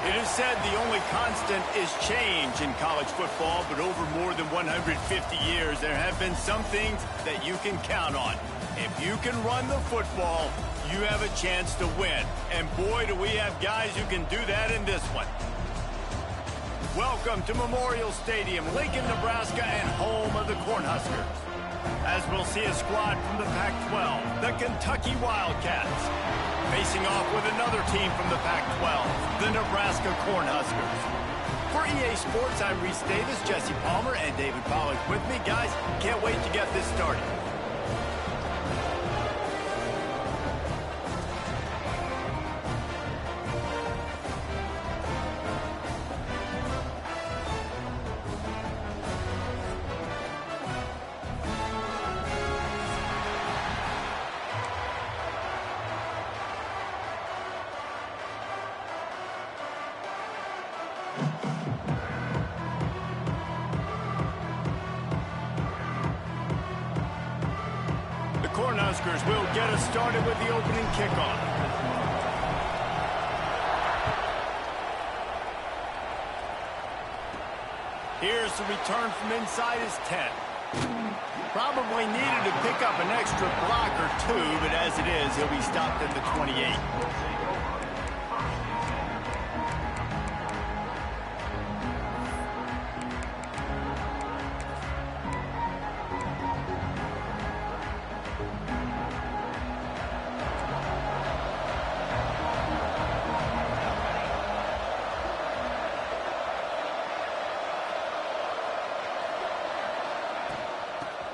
It is said the only constant is change in college football, but over more than 150 years, there have been some things that you can count on. If you can run the football, you have a chance to win. And boy, do we have guys who can do that in this one. Welcome to Memorial Stadium, Lincoln, Nebraska, and home of the Cornhuskers. As we'll see a squad from the Pac-12, the Kentucky Wildcats, facing off with another team from the Pac-12, the Nebraska Cornhuskers. For EA Sports, I'm Reese Davis, Jesse Palmer, and David Pollack with me. Guys, can't wait to get this started. Cornhuskers will get us started with the opening kickoff. Here's the return from inside his 10. Probably needed to pick up an extra block or two, but as it is, he'll be stopped at the 28.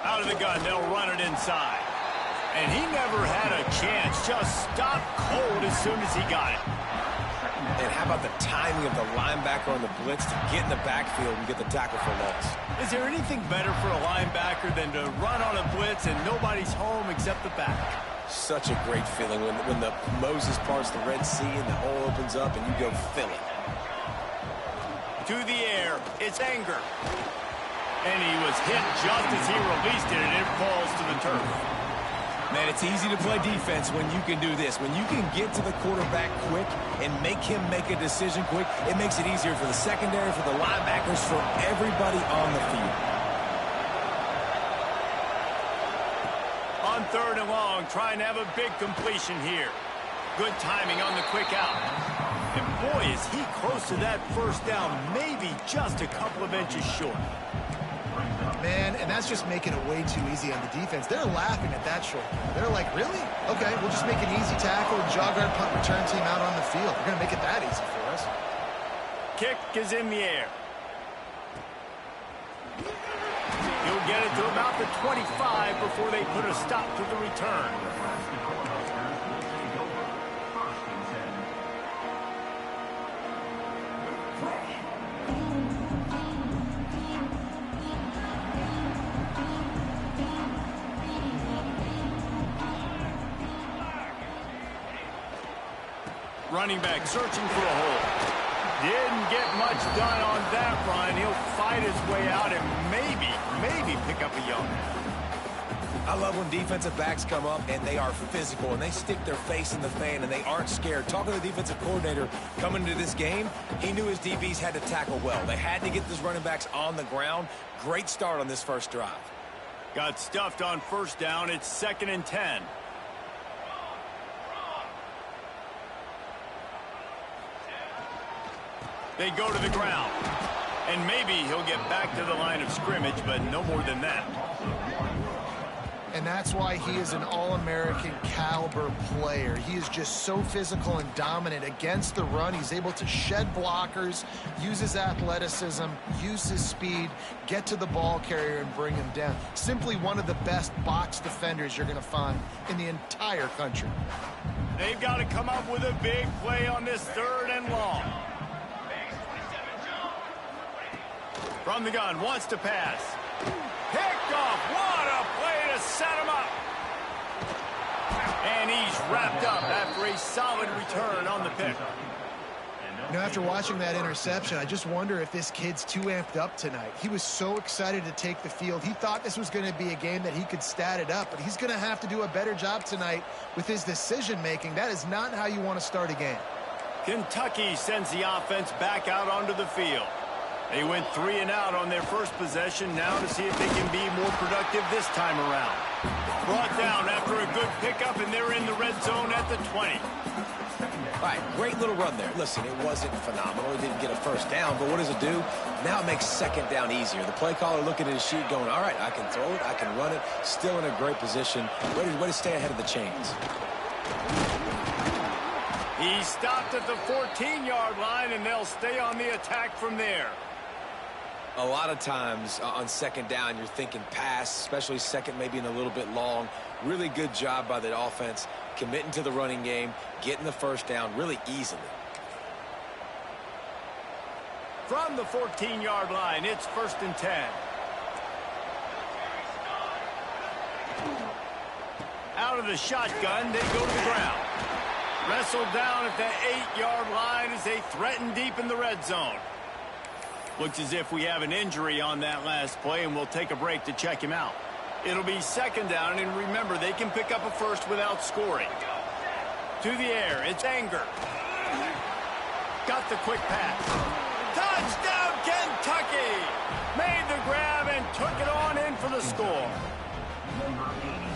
Out of the gun, they'll run it inside. And he never had a chance, just stopped cold as soon as he got it. And how about the timing of the linebacker on the blitz to get in the backfield and get the tackle for loss? Is there anything better for a linebacker than to run on a blitz and nobody's home except the back? Such a great feeling when the Moses parts the Red Sea and the hole opens up and you go fill it. To the air, it's Anger. And he was hit just as he released it, and it falls to the turf. Man, it's easy to play defense when you can do this. When you can get to the quarterback quick and make him make a decision quick, it makes it easier for the secondary, for the linebackers, for everybody on the field. On 3rd and long, trying to have a big completion here. Good timing on the quick out. And boy, is he close to that first down, maybe just a couple of inches short. Man, and that's just making it way too easy on the defense. They're laughing at that short. They're like, really? Okay, we'll just make an easy tackle and jog our punt return team out on the field. We're going to make it that easy for us. Kick is in the air. He'll get it to about the 25 before they put a stop to the return. Running back searching for a hole. Didn't get much done on that run. He'll fight his way out and maybe pick up a yard. I love when defensive backs come up and they are physical and they stick their face in the fan and they aren't scared. Talking to the defensive coordinator coming into this game, he knew his DBs had to tackle well. They had to get these running backs on the ground. Great start on this first drive. Got stuffed on first down. It's 2nd and 10. They go to the ground. And maybe he'll get back to the line of scrimmage, but no more than that. And that's why he is an All-American caliber player. He is just so physical and dominant against the run. He's able to shed blockers, use his athleticism, use his speed, get to the ball carrier and bring him down. Simply one of the best box defenders you're going to find in the entire country. They've got to come up with a big play on this 3rd and long. From the gun, wants to pass. Picked off. What a play to set him up. And he's wrapped up after a solid return on the pick. You know, after watching that interception, I just wonder if this kid's too amped up tonight. He was so excited to take the field. He thought this was going to be a game that he could stat it up, but he's going to have to do a better job tonight with his decision-making. That is not how you want to start a game. Kentucky sends the offense back out onto the field. They went 3 and out on their first possession, now to see if they can be more productive this time around. Brought down after a good pickup, and they're in the red zone at the 20. All right, great little run there. Listen, it wasn't phenomenal. It didn't get a first down, but what does it do? Now it makes second down easier. The play caller looking at his sheet going, all right, I can throw it, I can run it, still in a great position. Way to stay ahead of the chains. He stopped at the 14-yard line, and they'll stay on the attack from there. A lot of times on second down, you're thinking pass, especially second maybe in a little bit long. Really good job by the offense, committing to the running game, getting the first down really easily. From the 14-yard line, it's 1st and 10. Out of the shotgun, they go to the ground. Wrestled down at the 8-yard line as they threaten deep in the red zone. Looks as if we have an injury on that last play, and we'll take a break to check him out. It'll be 2nd down, and remember, they can pick up a first without scoring. To the air, it's Anger. Got the quick pass. Touchdown, Kentucky! Made the grab and took it on in for the score.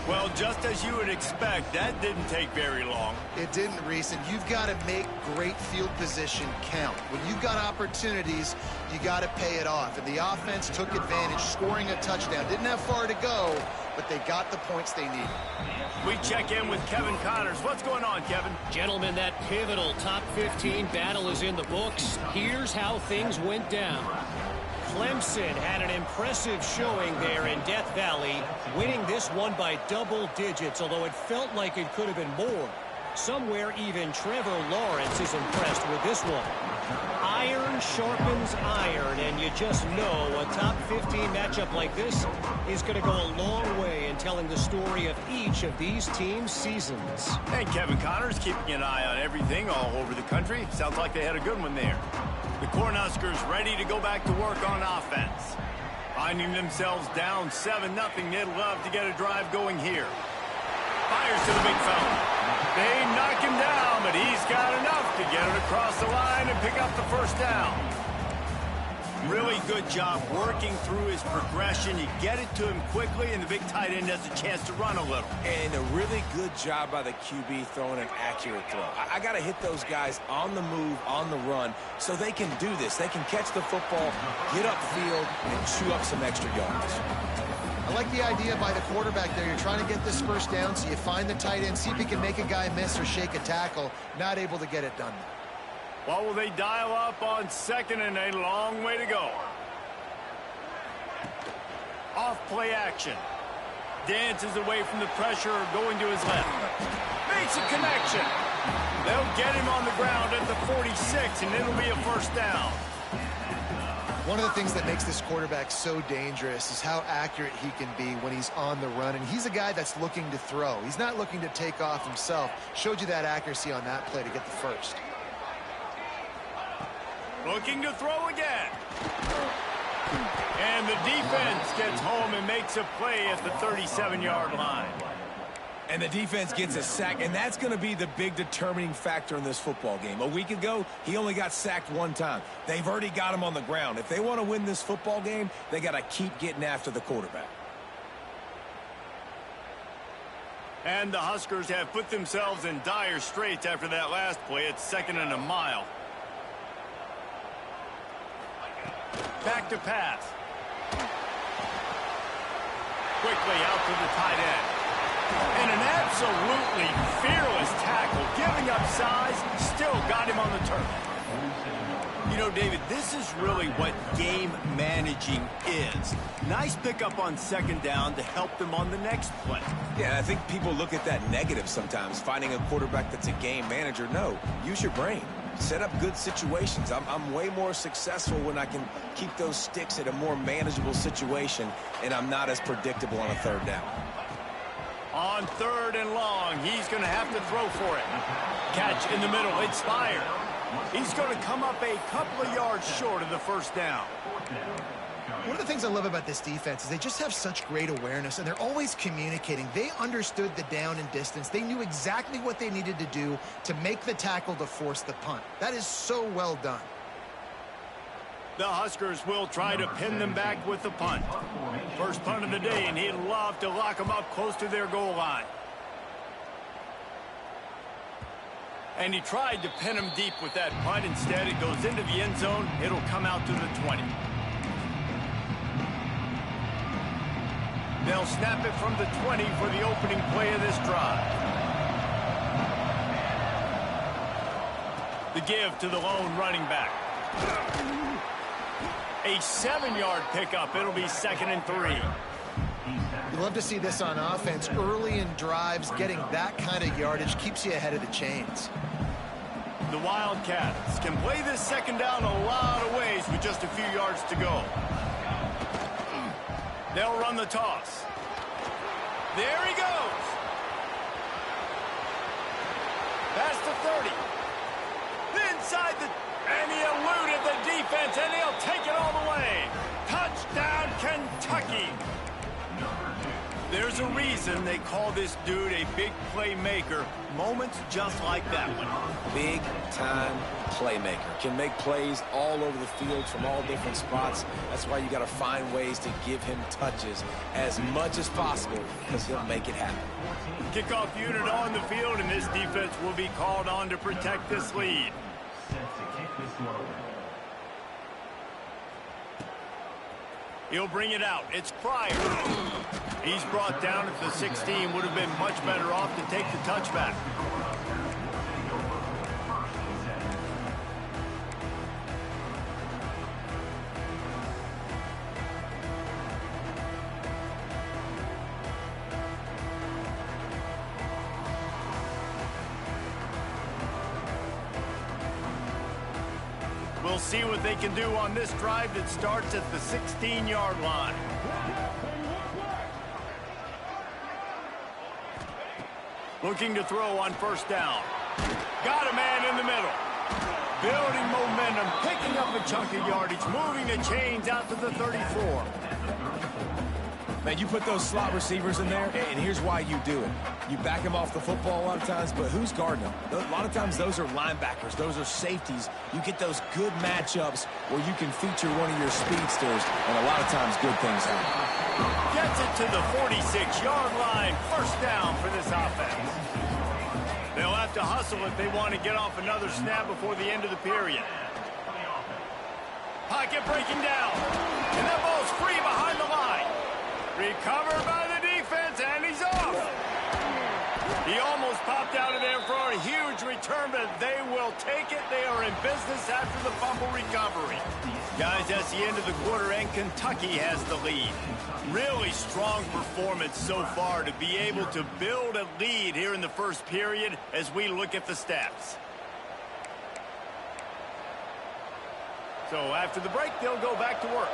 Well, just as you would expect, that didn't take very long. It didn't, Reese, and you've got to make great field position count. When you've got opportunities, you got to pay it off. And the offense took advantage, scoring a touchdown. Didn't have far to go, but they got the points they needed. We check in with Kevin Connors. What's going on, Kevin? Gentlemen, that pivotal top 15 battle is in the books. Here's how things went down. Clemson had an impressive showing there in Death Valley, winning this one by double digits, although it felt like it could have been more. Somewhere even Trevor Lawrence is impressed with this one. Iron sharpens iron, and you just know a top 15 matchup like this is going to go a long way in telling the story of each of these teams' seasons. And Kevin Connors keeping an eye on everything all over the country. Sounds like they had a good one there. The Cornhuskers ready to go back to work on offense. Finding themselves down 7-0, they'd love to get a drive going here. Fires to the big fella. They knock him down, but he's got enough to get it across the line and pick up the first down. Really good job working through his progression. You get it to him quickly, and the big tight end has a chance to run a little. And a really good job by the QB throwing an accurate throw. I got to hit those guys on the move, on the run, so they can do this. They can catch the football, get upfield, and chew up some extra yards. I like the idea by the quarterback there. You're trying to get this first down, so you find the tight end, see if he can make a guy miss or shake a tackle. Not able to get it done. What will they dial up on 2nd and a long way to go? Off play action. Dances away from the pressure, going to his left. Makes a connection. They'll get him on the ground at the 46, and it'll be a first down. One of the things that makes this quarterback so dangerous is how accurate he can be when he's on the run. And he's a guy that's looking to throw. He's not looking to take off himself. Showed you that accuracy on that play to get the first. Looking to throw again. And the defense gets home and makes a play at the 37-yard line. And the defense gets a sack, and that's going to be the big determining factor in this football game. A week ago, he only got sacked 1 time. They've already got him on the ground. If they want to win this football game, they got to keep getting after the quarterback. And the Huskers have put themselves in dire straits after that last play. It's 2nd and a mile. Back to pass. Quickly out to the tight end. And an absolutely fearless tackle, giving up size, still got him on the turf. You know, David, this is really what game managing is. Nice pickup on 2nd down to help them on the next play. Yeah, I think people look at that negative sometimes, finding a quarterback that's a game manager. No, use your brain. Set up good situations. I'm way more successful when I can keep those sticks at a more manageable situation, and I'm not as predictable on a 3rd down. On 3rd and long, he's going to have to throw for it. Catch in the middle. It's fired. He's going to come up a couple of yards short of the first down. One of the things I love about this defense is they just have such great awareness, and they're always communicating. They understood the down and distance. They knew exactly what they needed to do to make the tackle to force the punt. That is so well done. The Huskers will try to pin them back with the punt. First punt of the day, and he'd love to lock them up close to their goal line. And he tried to pin him deep with that punt. Instead, it goes into the end zone. It'll come out to the 20. They'll snap it from the 20 for the opening play of this drive. The give to the lone running back. A 7-yard pickup. It'll be 2nd and 3. You love to see this on offense. Early in drives, getting that kind of yardage keeps you ahead of the chains. The Wildcats can play this second down a lot of ways with just a few yards to go. They'll run the toss. There he goes. Past the 30. Inside the... And he eluded the defense, and he'll take it all the way. Touchdown, Kentucky. There's a reason they call this dude a big playmaker. Moments just like that one. Big-time playmaker. Can make plays all over the field from all different spots. That's why you got to find ways to give him touches as much as possible, because he'll make it happen. Kickoff unit on the field, and this defense will be called on to protect this lead. He'll bring it out. It's Pryor. He's brought down at the 16. Would have been much better off to take the touchback. We'll see what they can do on this drive that starts at the 16-yard line. Looking to throw on first down. Got a man in the middle. Building momentum, picking up a chunk of yardage, moving the chains out to the 34. Man, you put those slot receivers in there, and here's why you do it. You back them off the football a lot of times, but who's guarding them? A lot of times those are linebackers. Those are safeties. You get those good matchups where you can feature one of your speedsters, and a lot of times good things happen. Gets it to the 46-yard line. First down for this offense. They'll have to hustle if they want to get off another snap before the end of the period. Pocket breaking down. And that ball's free behind the line. Recovered by the defense, and he's off. He almost popped out of there for a huge return, but they will take it. They are in business after the fumble recovery. Guys, that's the end of the quarter, and Kentucky has the lead. Really strong performance so far to be able to build a lead here in the first period as we look at the stats. So after the break, they'll go back to work.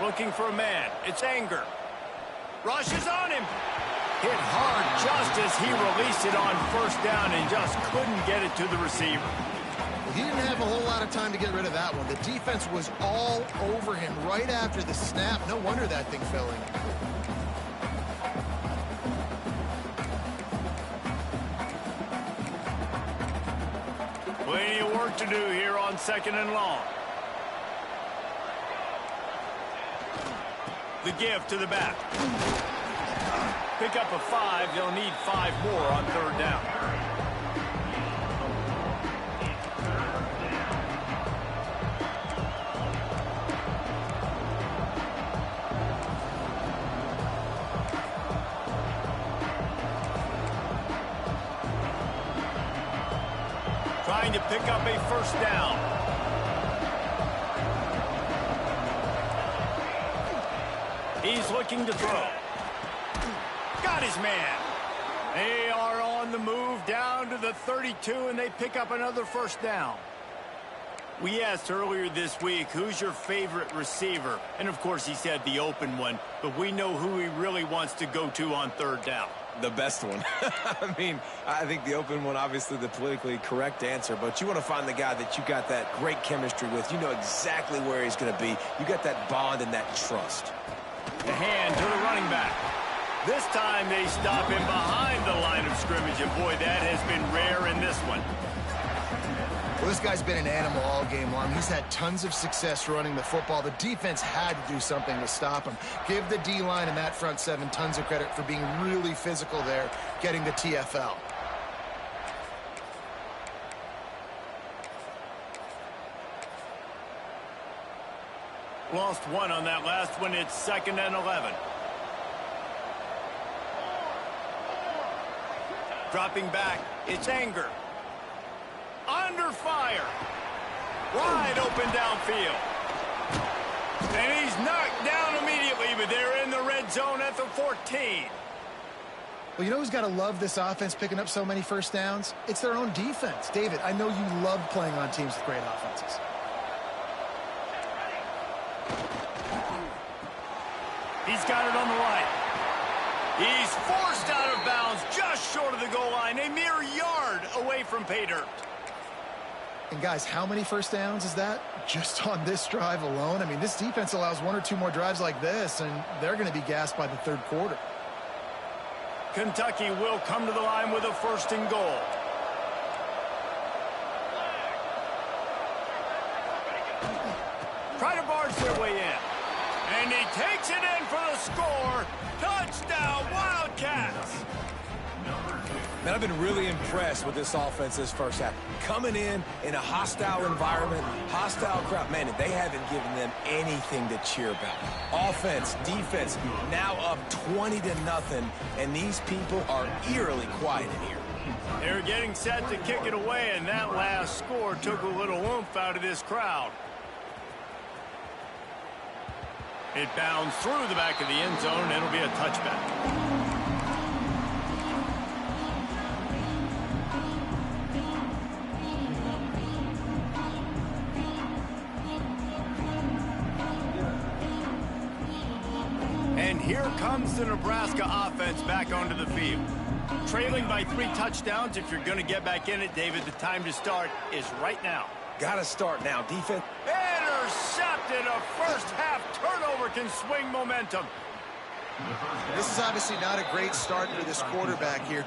Looking for a man. It's Anger. Rushes on him. Hit hard just as he released it on first down and just couldn't get it to the receiver. Well, he didn't have a whole lot of time to get rid of that one. The defense was all over him right after the snap. No wonder that thing fell in. Plenty of work to do here on 2nd and long. The give to the back. Pick up a 5. They'll need 5 more on 3rd down. Trying to pick up a first down. He's looking to throw. Got his man. They are on the move down to the 32, and they pick up another first down. We asked earlier this week, who's your favorite receiver? And, of course, he said the open one, but we know who he really wants to go to on 3rd down. The best one. I mean, I think the open one, obviously the politically correct answer, but you want to find the guy that you got that great chemistry with. You know exactly where he's going to be. You got that bond and that trust. The hand to the running back. This time they stop him behind the line of scrimmage, and boy, that has been rare in this one. Well, this guy's been an animal all game long. He's had tons of success running the football. The defense had to do something to stop him. Give the D-line and that front seven tons of credit for being really physical there, getting the TFL. Lost one on that last one. It's 2nd and 11. Dropping back. It's Anger. Under fire. Wide open downfield. And he's knocked down immediately, but they're in the red zone at the 14. Well, you know who's got to love this offense picking up so many first downs? It's their own defense. David, I know you love playing on teams with great offenses. He's got it on the right. He's forced out of bounds just short of the goal line, a mere yard away from pay dirt. And guys, how many first downs is that just on this drive alone? I mean, this defense allows one or two more drives like this, and they're going to be gassed by the third quarter. Kentucky will come to the line with a 1st and goal. Try to barge their way in. And he takes it in for the score. Touchdown, Wildcats! Man, I've been really impressed with this offense this first half. Coming in a hostile environment, hostile crowd, man, they haven't given them anything to cheer about. Offense, defense, now up 20-0, and these people are eerily quiet in here. They're getting set to kick it away, and that last score took a little oomph out of this crowd. It bounds through the back of the end zone, and it'll be a touchback. And here comes the Nebraska offense back onto the field. Trailing by 3 touchdowns. If you're going to get back in it, David, the time to start is right now. Got to start now. Defense. Intercepted. A first half turnover can swing momentum. This is obviously not a great start for this quarterback here.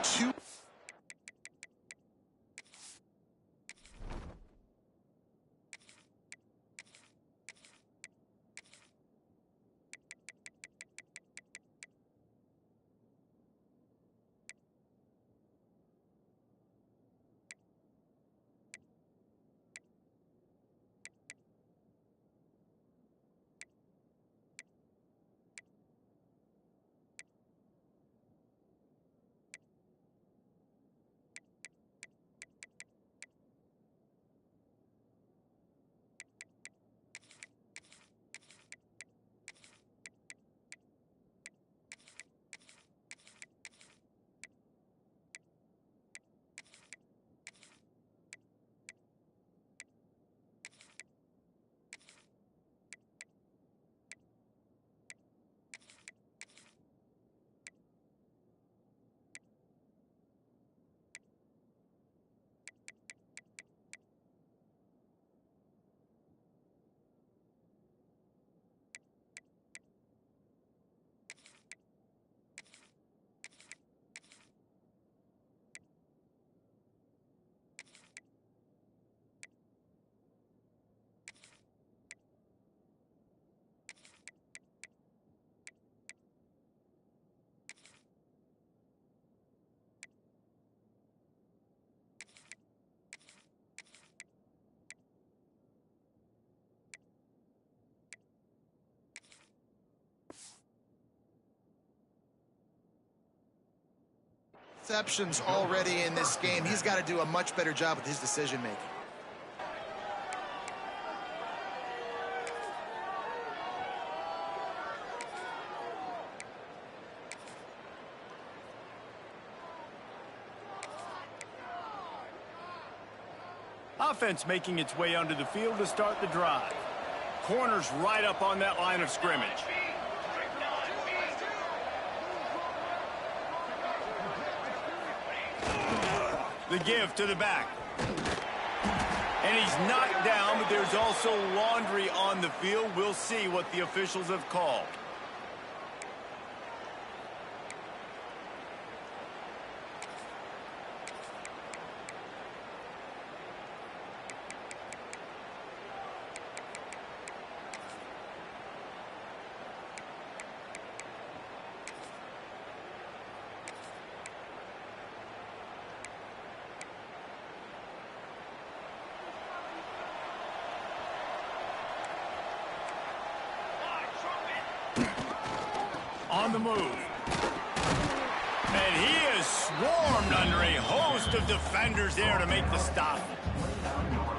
Interceptions already in this game. He's got to do a much better job with his decision-making. Offense making its way onto the field to start the drive. Corners right up on that line of scrimmage. The give to the back. And he's knocked down, but there's also laundry on the field. We'll see what the officials have called. On the move. And he is swarmed under a host of defenders there to make the stop.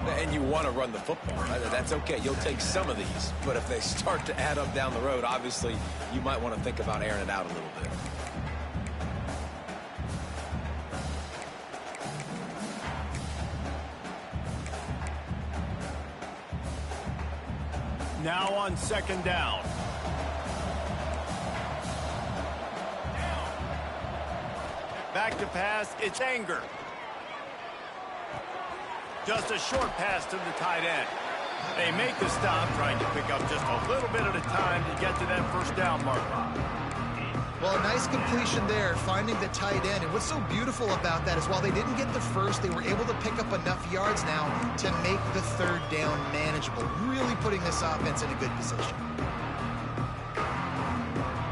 And you want to run the football, right? That's okay. You'll take some of these. But if they start to add up down the road, obviously, you might want to think about airing it out a little bit. Now on second down. Back to pass, it's Anger. Just a short pass to the tight end. They make the stop, trying to pick up just a little bit at a time to get to that first down marker. Well, a nice completion there, finding the tight end. And what's so beautiful about that is while they didn't get the first, they were able to pick up enough yards now to make the third down manageable, really putting this offense in a good position.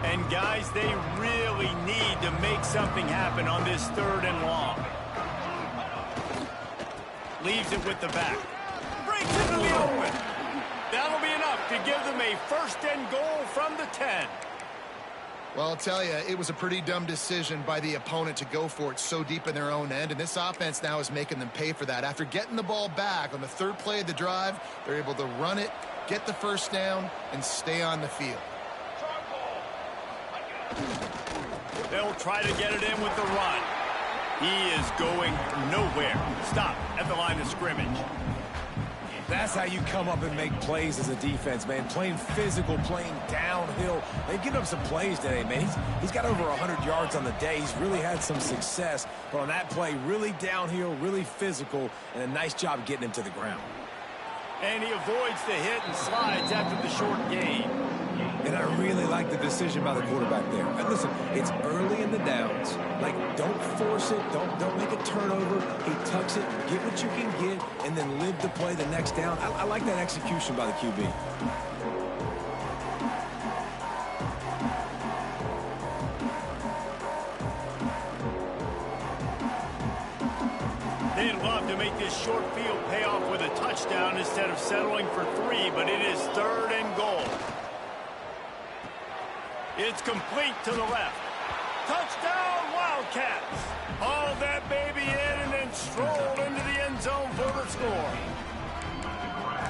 And guys, they really need to make something happen on this third and long. Leaves it with the back. Breaks into the open. That'll be enough to give them a first and goal from the 10. Well, I'll tell you, it was a pretty dumb decision by the opponent to go for it so deep in their own end, and this offense now is making them pay for that. After getting the ball back on the third play of the drive, they're able to run it, get the first down, and stay on the field. They'll try to get it in with the run. He is going nowhere. Stop at the line of scrimmage. That's how you come up and make plays as a defense, man. Playing physical, playing downhill. They've given up some plays today, man. He's got over 100 yards on the day. He's really had some success. But on that play, really downhill, really physical, and a nice job getting him to the ground. And he avoids the hit and slides after the short gain. And I really like the decision by the quarterback there. And listen, it's early in the downs. Like, don't force it. Don't make a turnover. He tucks it, get what you can get, and then live to play the next down. I like that execution by the QB. They'd love to make this short field pay off with a touchdown instead of settling for 3, but it is third and goal. It's complete to the left. Touchdown, Wildcats. Haul that baby in and then stroll into the end zone for the score.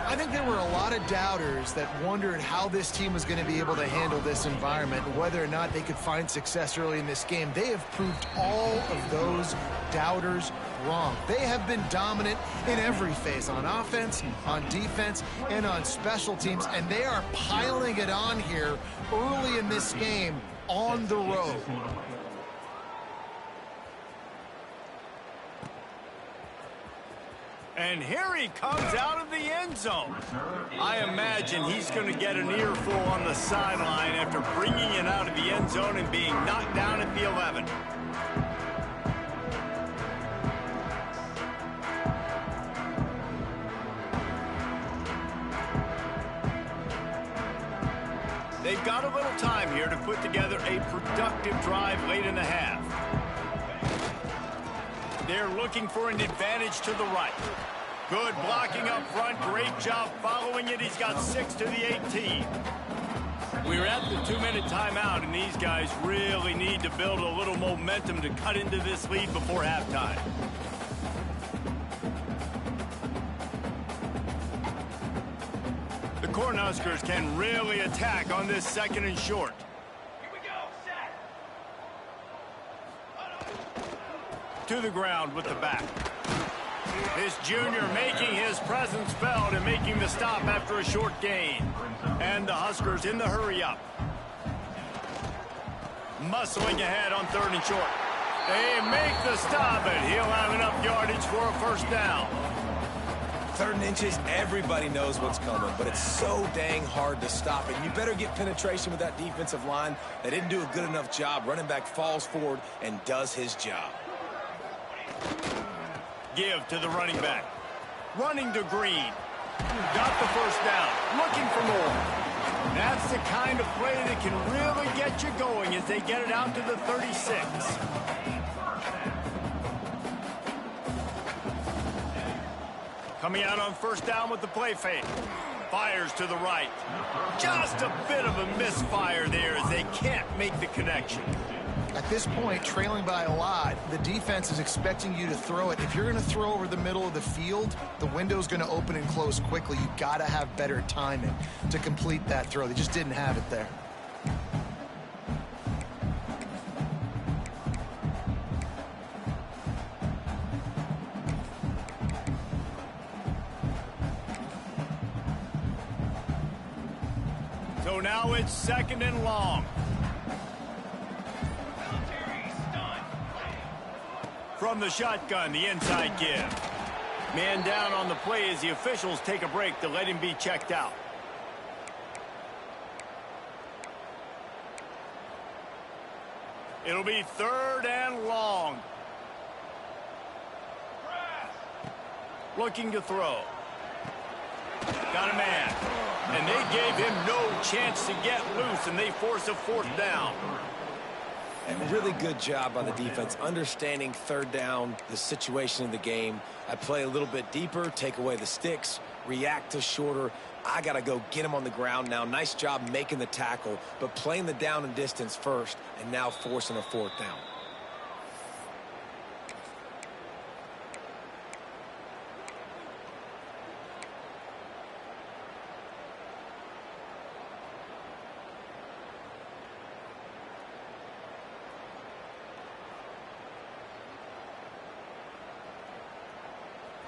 I think there were a lot of doubters that wondered how this team was going to be able to handle this environment and whether or not they could find success early in this game. They have proved all of those doubters wrong. They have been dominant in every phase, on offense, on defense, and on special teams, and they are piling it on here early in this game on the road. And here he comes out of the end zone. I imagine he's going to get an earful on the sideline after bringing it out of the end zone and being knocked down at the 11. They've got a little time here to put together a productive drive late in the half. They're looking for an advantage to the right. Good blocking up front. Great job following it. He's got 6 to the 18. We're at the 2-minute timeout, and these guys really need to build a little momentum to cut into this lead before halftime. The Cornhuskers can really attack on this second and short. To the ground with the back. This junior making his presence felt and making the stop after a short gain. And the Huskers in the hurry up. Muscling ahead on third and short. They make the stop, but he'll have enough yardage for a first down. 3rd and inches, everybody knows what's coming, but it's so dang hard to stop it. You better get penetration with that defensive line. They didn't do a good enough job. Running back falls forward and does his job. Give to the running back. Running to Green. Got the first down. Looking for more. That's the kind of play that can really get you going as they get it out to the 36. Coming out on first down with the play fake. Fires to the right. Just a bit of a misfire there as they can't make the connection. At this point, trailing by a lot, the defense is expecting you to throw it. If you're going to throw over the middle of the field, the window's going to open and close quickly. You've got to have better timing to complete that throw. They just didn't have it there. So now it's 2nd and long. From the shotgun, the inside give. Man down on the play as the officials take a break to let him be checked out. It'll be 3rd and long. Looking to throw. Got a man. And they gave him no chance to get loose, and they force a 4th down. And really good job by the defense, understanding 3rd down, the situation in the game. I play a little bit deeper, take away the sticks, react to shorter. I got to go get him on the ground now. Nice job making the tackle, but playing the down and distance first, and now forcing a 4th down.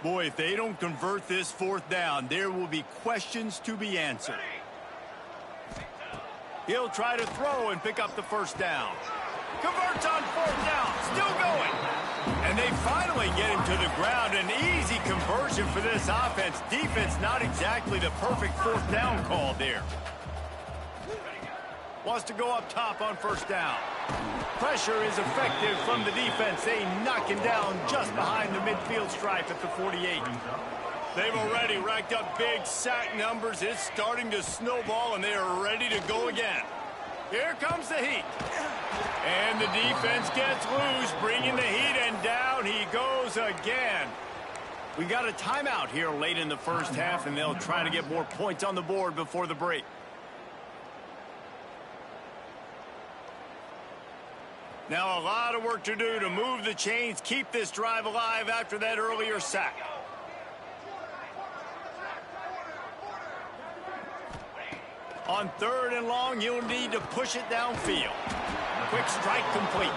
Boy, if they don't convert this 4th down, there will be questions to be answered. He'll try to throw and pick up the first down. Converts on 4th down, still going. And they finally get him to the ground. An easy conversion for this offense. Defense not exactly the perfect 4th down call there. Wants to go up top on first down. Pressure is effective from the defense. They knock him down just behind the midfield stripe at the 48. They've already racked up big sack numbers. It's starting to snowball, and they are ready to go again. Here comes the heat. And the defense gets loose, bringing the heat, and down he goes again. We got a timeout here late in the first half, and they'll try to get more points on the board before the break. Now a lot of work to do to move the chains, keep this drive alive after that earlier sack. On 3rd and long, you'll need to push it downfield. Quick strike complete.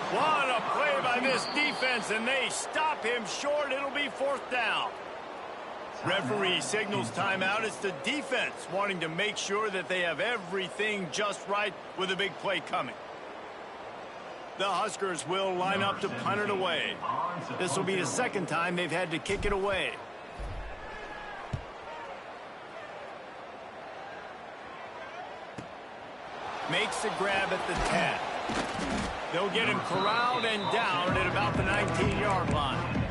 What a play by this defense, and they stop him short. It'll be 4th down. Referee signals timeout. It's the defense wanting to make sure that they have everything just right with a big play coming. The Huskers will line up to punt it away. This will be the 2nd time they've had to kick it away. Makes the grab at the 10. They'll get him corralled and down at about the 19-yard line.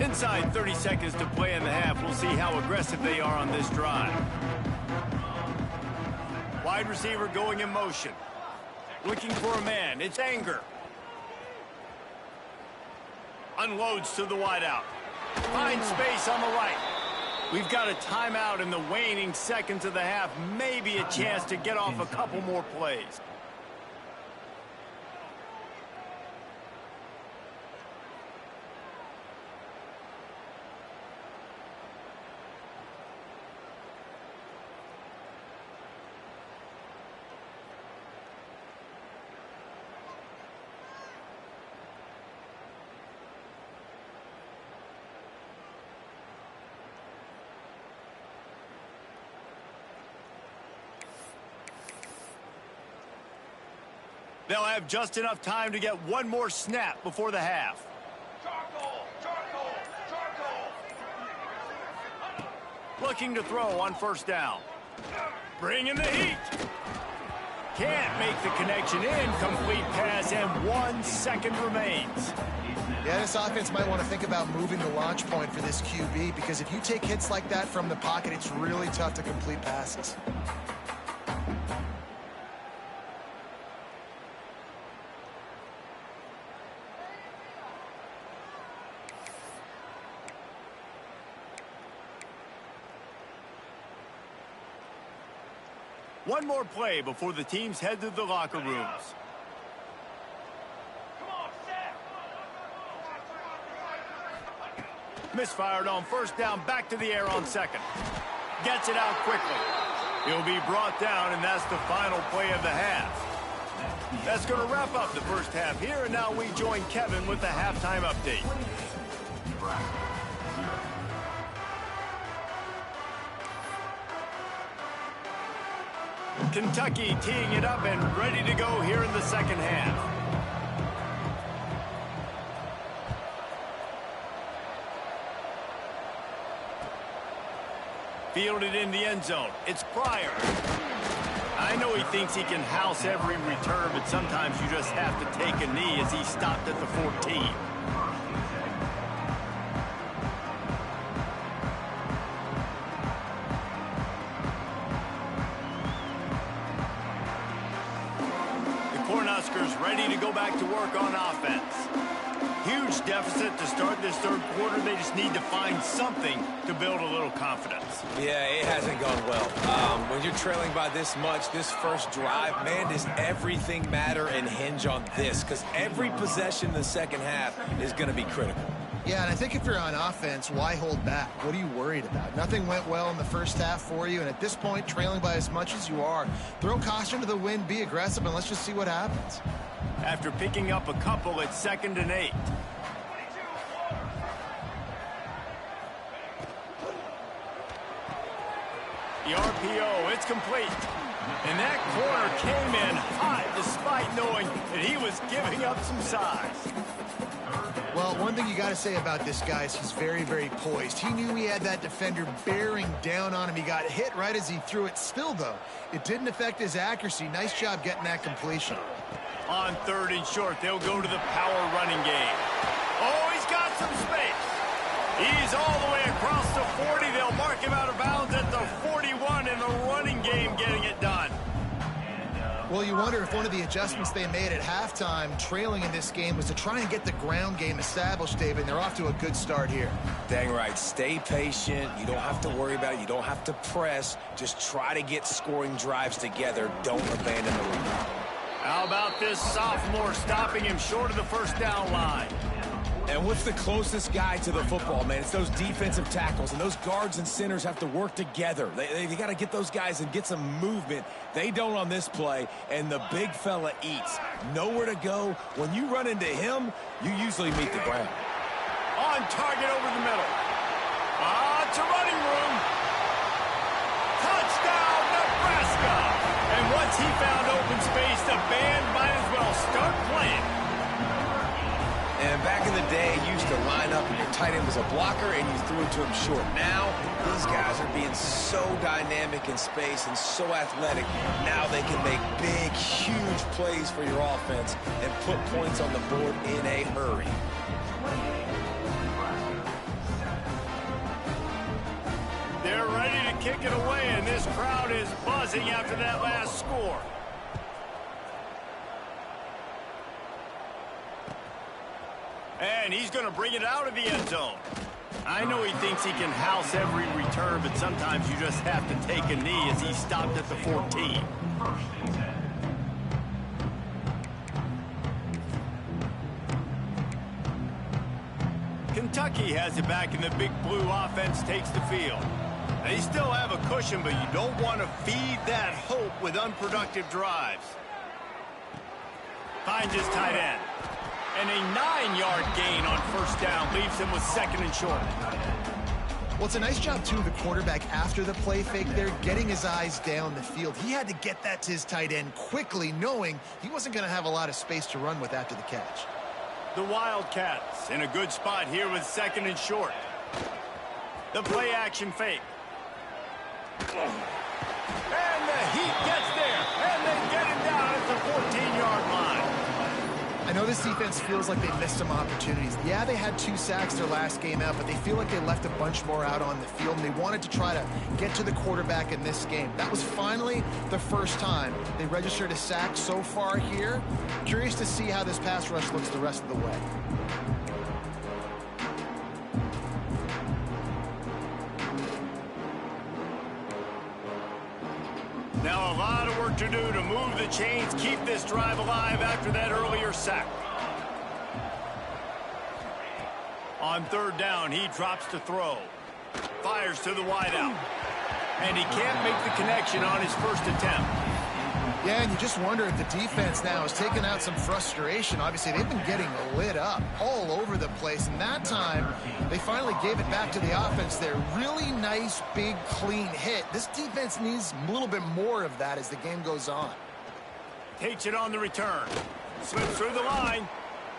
Inside 30 seconds to play in the half. We'll see how aggressive they are on this drive. Wide receiver going in motion. Looking for a man. It's Anger. Unloads to the wideout. Finds space on the right. We've got a timeout in the waning seconds of the half. Maybe a chance to get off a couple more plays. They'll have just enough time to get one more snap before the half. Looking to throw on first down. Bringing the heat. Can't make the connection. Incomplete pass, and 1 second remains. Yeah, this offense might want to think about moving the launch point for this QB, because if you take hits like that from the pocket, it's really tough to complete passes. One more play before the teams head to the locker rooms. Misfired on first down, back to the air on second. Gets it out quickly. He'll be brought down, and that's the final play of the half. That's going to wrap up the first half here, and now we join Kevin with the halftime update. Kentucky teeing it up and ready to go here in the second half. Fielded in the end zone. It's Pryor. I know he thinks he can house every return, but sometimes you just have to take a knee as he stopped at the 14. Cornhuskers ready to go back to work on offense. Huge deficit to start this third quarter. They just need to find something to build a little confidence. Yeah, it hasn't gone well. When you're trailing by this much, this first drive, man, does everything matter and hinge on this? Because every possession in the second half is going to be critical. Yeah, and I think if you're on offense, why hold back? What are you worried about? Nothing went well in the first half for you, and at this point, trailing by as much as you are, throw caution to the wind, be aggressive, and let's just see what happens. After picking up a couple, it's 2nd and 8. The RPO, it's complete. And that corner came in hot despite knowing that he was giving up some size. Well, one thing you got to say about this guy is he's very, very poised. He knew he had that defender bearing down on him. He got hit right as he threw it. Still, though, it didn't affect his accuracy. Nice job getting that completion. On 3rd and short, they'll go to the power running game. Oh, he's got some space. He's all the way across the 40. They'll mark him out of bounds at the 41 in the running game, getting it done. Well, you wonder if one of the adjustments they made at halftime, trailing in this game, was to try and get the ground game established, David. They're off to a good start here. Dang right. Stay patient. You don't have to worry about it. You don't have to press. Just try to get scoring drives together. Don't abandon the run. How about this sophomore stopping him short of the first down line? And what's the closest guy to the football, man? It's those defensive tackles, and those guards and centers have to work together. They got to get those guys and get some movement. They don't on this play, and the big fella eats. Nowhere to go. When you run into him, you usually meet the ground. On target over the middle. It's a running room. Touchdown, Nebraska! And once he found open space, the band might as well start playing. And back in the day, you used to line up and your tight end was a blocker and you threw it to him short. Now, these guys are being so dynamic in space and so athletic. Now they can make big, huge plays for your offense and put points on the board in a hurry. They're ready to kick it away, and this crowd is buzzing after that last score. And he's going to bring it out of the end zone. I know he thinks he can house every return, but sometimes you just have to take a knee as he stopped at the 14. Kentucky has it back, and the Big Blue offense takes the field. They still have a cushion, but you don't want to feed that hope with unproductive drives. Finds his tight end. And a 9-yard gain on first down leaves him with 2nd and short. Well, it's a nice job, too, the quarterback after the play fake there, getting his eyes down the field. He had to get that to his tight end quickly, knowing he wasn't going to have a lot of space to run with after the catch. The Wildcats in a good spot here with 2nd and short. The play action fake. And the Heat gets there, and they get him down at the 14-yard line. I know this defense feels like they missed some opportunities. Yeah, they had 2 sacks their last game out, but they feel like they left a bunch more out on the field, and they wanted to try to get to the quarterback in this game. That was finally the first time they registered a sack so far here. Curious to see how this pass rush looks the rest of the way. Now a lot of work to do to move the chains, keep this drive alive after that earlier sack. On 3rd down, he drops to throw. Fires to the wideout. And he can't make the connection on his first attempt. Yeah, and you just wonder if the defense now is taking out some frustration. Obviously, they've been getting lit up all over the place, and that time they finally gave it back to the offense there. Really nice, big, clean hit. This defense needs a little bit more of that as the game goes on. Takes it on the return. Slips through the line.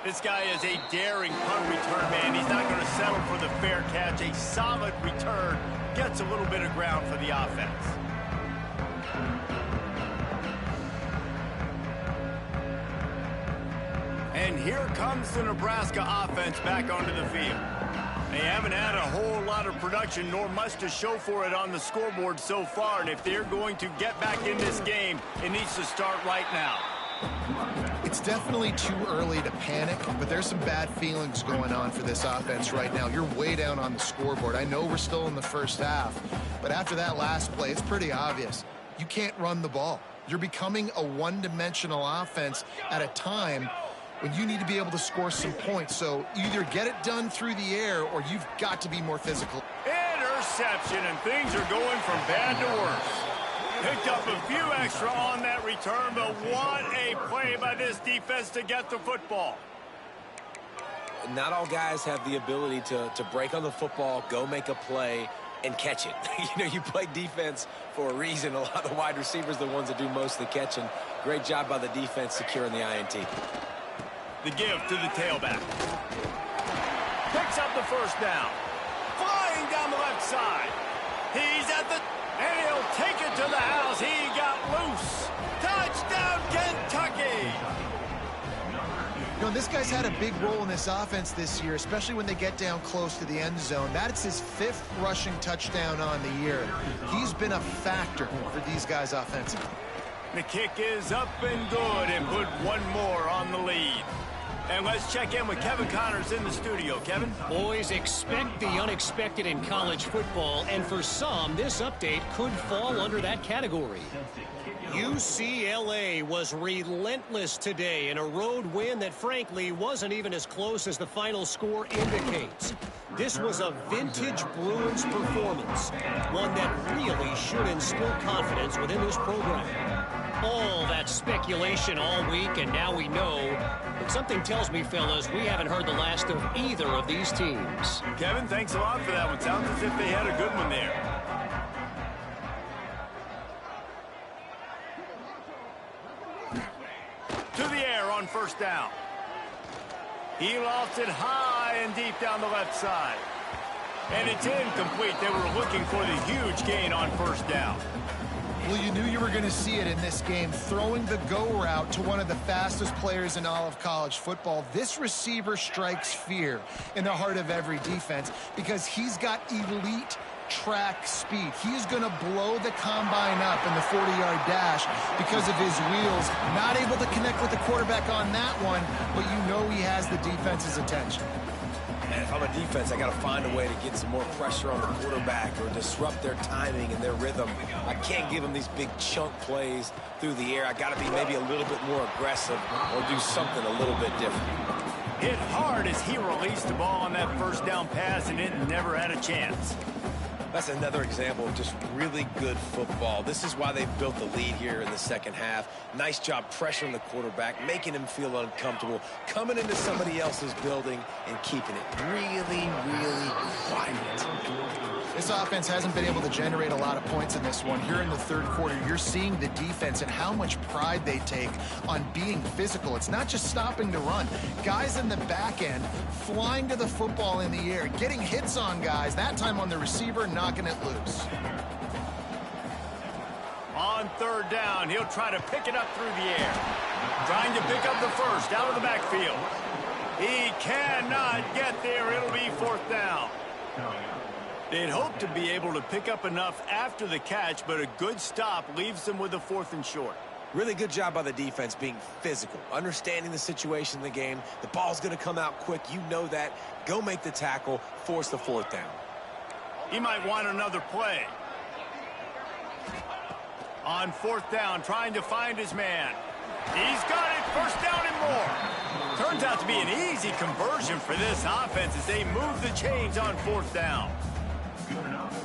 This guy is a daring punt return man. He's not going to settle for the fair catch. A solid return. Gets a little bit of ground for the offense. And here comes the Nebraska offense back onto the field. They haven't had a whole lot of production, nor much to show for it on the scoreboard so far. And if they're going to get back in this game, it needs to start right now. It's definitely too early to panic, but there's some bad feelings going on for this offense right now. You're way down on the scoreboard. I know we're still in the first half, but after that last play, it's pretty obvious. You can't run the ball. You're becoming a one-dimensional offense at a time when you need to be able to score some points. So either get it done through the air or you've got to be more physical. Interception, and things are going from bad to worse. Picked up a few extra on that return, but what a play by this defense to get the football. Not all guys have the ability to break on the football, go make a play, and catch it. You know, you play defense for a reason. A lot of the wide receivers are the ones that do most of the catching. Great job by the defense securing the INT. The give to the tailback. Picks up the first down. Flying down the left side. He's at the... and he'll take it to the house. He got loose. Touchdown, Kentucky! You know, this guy's had a big role in this offense this year, especially when they get down close to the end zone. That's his 5th rushing touchdown on the year. He's been a factor for these guys offensively. The kick is up and good, and put one more on the lead. And let's check in with Kevin Connors in the studio. Kevin? Boys, expect the unexpected in college football, and for some, this update could fall under that category. UCLA was relentless today in a road win that, frankly, wasn't even as close as the final score indicates. This was a vintage Bruins performance, one that really should instill confidence within this program. All that speculation all week, and now we know. But something tells me, fellas, we haven't heard the last of either of these teams. Kevin, thanks a lot for that one. Sounds as if they had a good one there. To the air on first down. He lofts it high and deep down the left side. And it's incomplete. They were looking for the huge gain on first down. Well, you knew you were going to see it in this game, throwing the go route to one of the fastest players in all of college football. This receiver strikes fear in the heart of every defense because he's got elite track speed. He's going to blow the combine up in the 40-yard dash because of his wheels. Not able to connect with the quarterback on that one, but you know he has the defense's attention. And if I'm a defense, I got to find a way to get some more pressure on the quarterback or disrupt their timing and their rhythm. I can't give them these big chunk plays through the air. I got to be maybe a little bit more aggressive or do something a little bit different. Hit hard as he released the ball on that first down pass, and it never had a chance. That's another example of just really good football. This is why they built the lead here in the second half. Nice job pressuring the quarterback, making him feel uncomfortable, coming into somebody else's building and keeping it really, really quiet. This offense hasn't been able to generate a lot of points in this one. Here in the third quarter, you're seeing the defense and how much pride they take on being physical. It's not just stopping to run. Guys in the back end flying to the football in the air, getting hits on guys, that time on the receiver, knocking it loose. On third down, he'll try to pick it up through the air. Trying to pick up the first out of the backfield. He cannot get there. It'll be fourth down. They'd hoped to be able to pick up enough after the catch, but a good stop leaves them with a 4th and short. Really good job by the defense being physical, understanding the situation in the game. The ball's going to come out quick. You know that. Go make the tackle, force the 4th down. He might want another play. On 4th down, trying to find his man. He's got it. First down and more. Turns out to be an easy conversion for this offense as they move the chains on 4th down.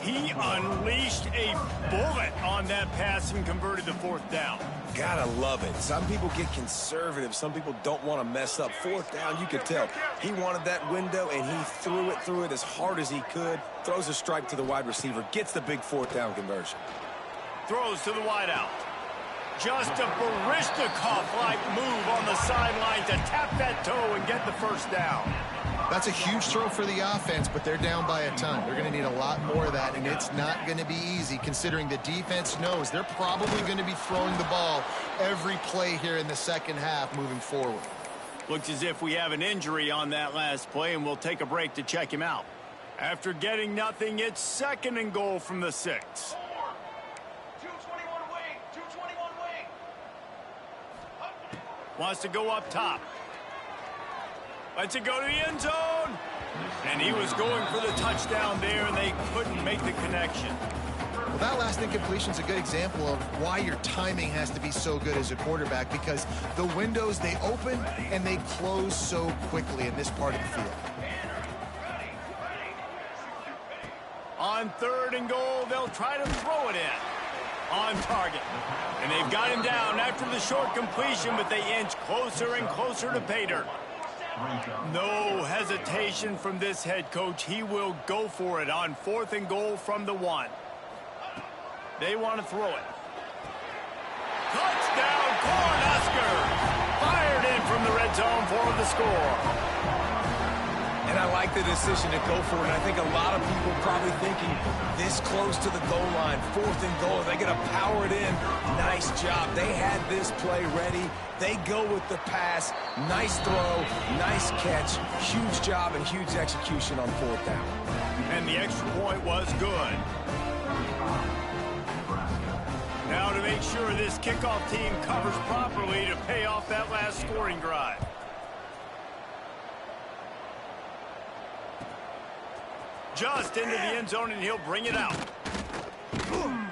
He unleashed a bullet on that pass and converted the 4th down. Gotta love it. Some people get conservative. Some people don't want to mess up. 4th down, you could tell. He wanted that window, and he threw it as hard as he could. Throws a strike to the wide receiver. Gets the big 4th down conversion. Throws to the wideout. Just a Baryshnikov-like move on the sideline to tap that toe and get the first down. That's a huge throw for the offense, but they're down by a ton. They're going to need a lot more of that, and it's not going to be easy considering the defense knows they're probably going to be throwing the ball every play here in the second half moving forward. Looks as if we have an injury on that last play, and we'll take a break to check him out. After getting nothing, it's 2nd and goal from the 6. Wants to go up top. Lets it go to the end zone. And he was going for the touchdown there, and they couldn't make the connection. Well, that last incompletion is a good example of why your timing has to be so good as a quarterback, because the windows, they open and they close so quickly in this part of the field. On 3rd and goal, they'll try to throw it in. On target. And they've got him down after the short completion, but they inch closer and closer to pay dirt. No hesitation from this head coach. He will go for it on 4th and goal from the 1. They want to throw it. Touchdown, Cornhuskers! Fired in from the red zone for the score. And I like the decision to go for it. And I think a lot of people probably thinking this close to the goal line, 4th and goal, they're going to power it in. Nice job. They had this play ready. They go with the pass. Nice throw, nice catch. Huge job and huge execution on 4th down. And the extra point was good. Now to make sure this kickoff team covers properly to pay off that last scoring drive. Just into the end zone, and he'll bring it out.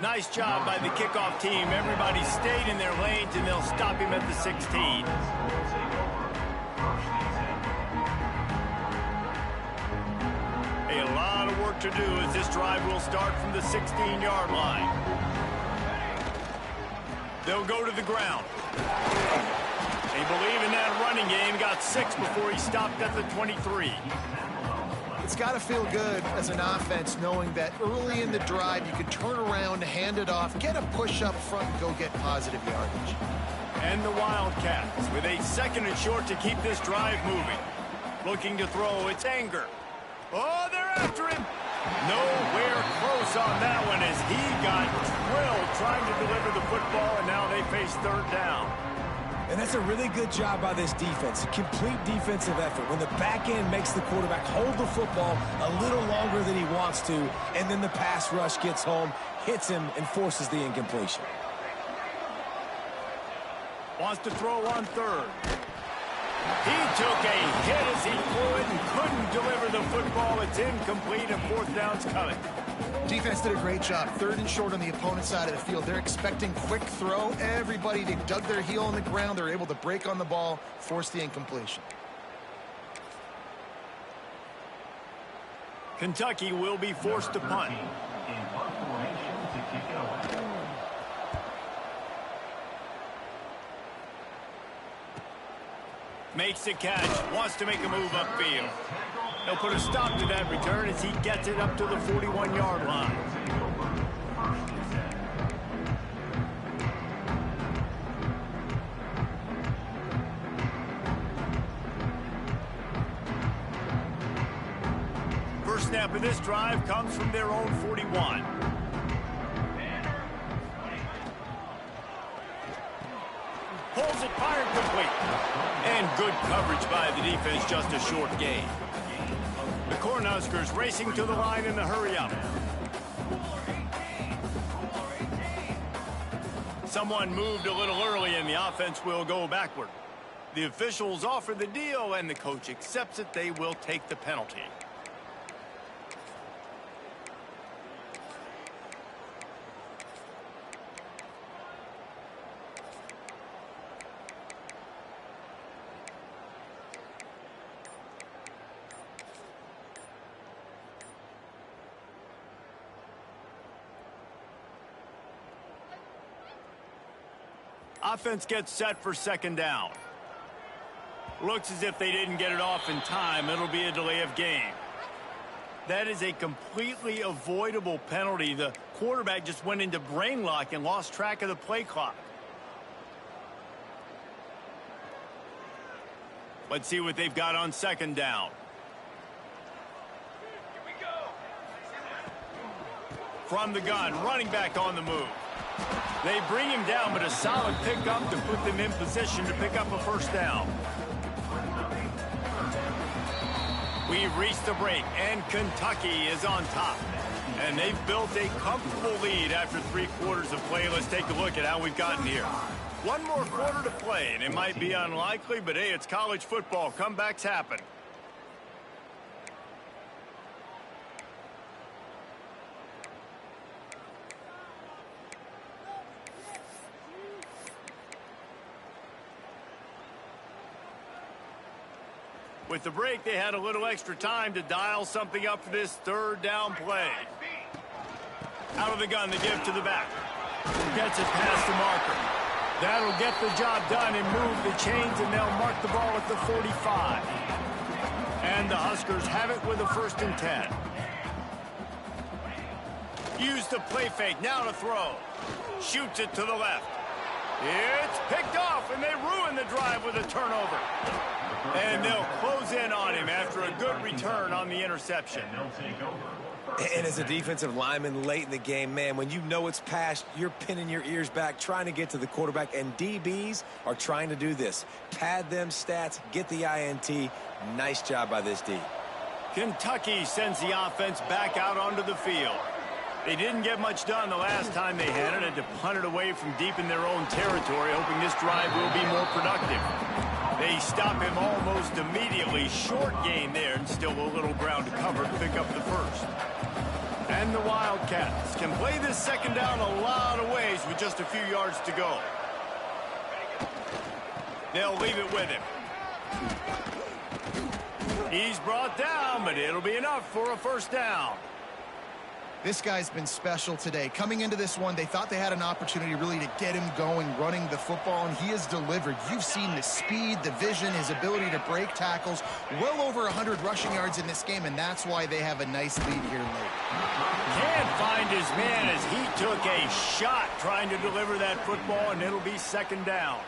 Nice job by the kickoff team. Everybody stayed in their lanes, and they'll stop him at the 16. A lot of work to do as this drive will start from the 16-yard line. They'll go to the ground. They believe in that running game. Got 6 before he stopped at the 23. It's got to feel good as an offense knowing that early in the drive you can turn around, hand it off, get a push up front, and go get positive yardage. And the Wildcats with a 2nd and short to keep this drive moving. Looking to throw, it's Anger. Oh, they're after him. Nowhere close on that one as he got drilled trying to deliver the football, and now they face 3rd down. And that's a really good job by this defense. A complete defensive effort. When the back end makes the quarterback hold the football a little longer than he wants to, and then the pass rush gets home, hits him, and forces the incompletion. Wants to throw on 3rd. He took a hit as he threw it and couldn't deliver the football. It's incomplete, and 4th down's coming. Defense did a great job. 3rd and short on the opponent's side of the field. They're expecting quick throw. Everybody, they dug their heel on the ground. They're able to break on the ball, force the incompletion. Kentucky will be forced to punt. Makes the catch. Wants to make a move upfield. He'll put a stop to that return as he gets it up to the 41-yard line. First snap of this drive comes from their own 41. Pulls it, fired complete. And good coverage by the defense, just a short gain. The Cornhuskers racing to the line in the hurry-up. Someone moved a little early and the offense will go backward. The officials offer the deal and the coach accepts it. They will take the penalty. Offense gets set for second down. Looks as if they didn't get it off in time. It'll be a delay of game. That is a completely avoidable penalty. The quarterback just went into brain lock and lost track of the play clock. Let's see what they've got on second down. Here we go. From the gun, running back on the move. They bring him down, but a solid pickup to put them in position to pick up a first down. We've reached the break, and Kentucky is on top. And they've built a comfortable lead after 3 quarters of play. Let's take a look at how we've gotten here. One more quarter to play, and it might be unlikely, but hey, it's college football. Comebacks happen. With the break, they had a little extra time to dial something up for this third down play. Out of the gun, they give to the back. Gets it past the marker. That'll get the job done and move the chains, and they'll mark the ball at the 45. And the Huskers have it with a 1st and 10. Use the play fake, now to throw. Shoots it to the left. It's picked off, and they ruin the drive with a turnover. And they'll close in on him after a good return on the interception. And as a defensive lineman late in the game, man, when you know it's past, you're pinning your ears back, trying to get to the quarterback, and DBs are trying to do this. Pad them stats, get the INT. Nice job by this D. Kentucky sends the offense back out onto the field. They didn't get much done the last time they had it, and to punt it away from deep in their own territory, hoping this drive will be more productive. They stop him almost immediately. Short gain there, and still a little ground to cover to pick up the first. And the Wildcats can play this second down a lot of ways with just a few yards to go. They'll leave it with him. He's brought down, but it'll be enough for a first down. This guy's been special today. Coming into this one, they thought they had an opportunity really to get him going, running the football, and he has delivered. You've seen the speed, the vision, his ability to break tackles. Well over 100 rushing yards in this game, and that's why they have a nice lead here late. Can't find his man as he took a shot trying to deliver that football, and it'll be second down.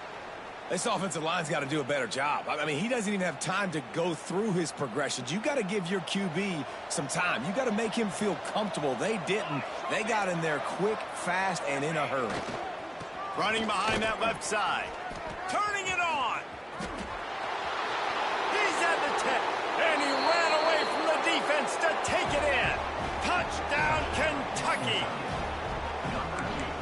This offensive line's got to do a better job. I mean, he doesn't even have time to go through his progressions. You got to give your QB some time. You got to make him feel comfortable. They didn't. They got in there quick, fast, and in a hurry. Running behind that left side. Turning it on. He's at the 10, and he ran away from the defense to take it in. Touchdown, Kentucky.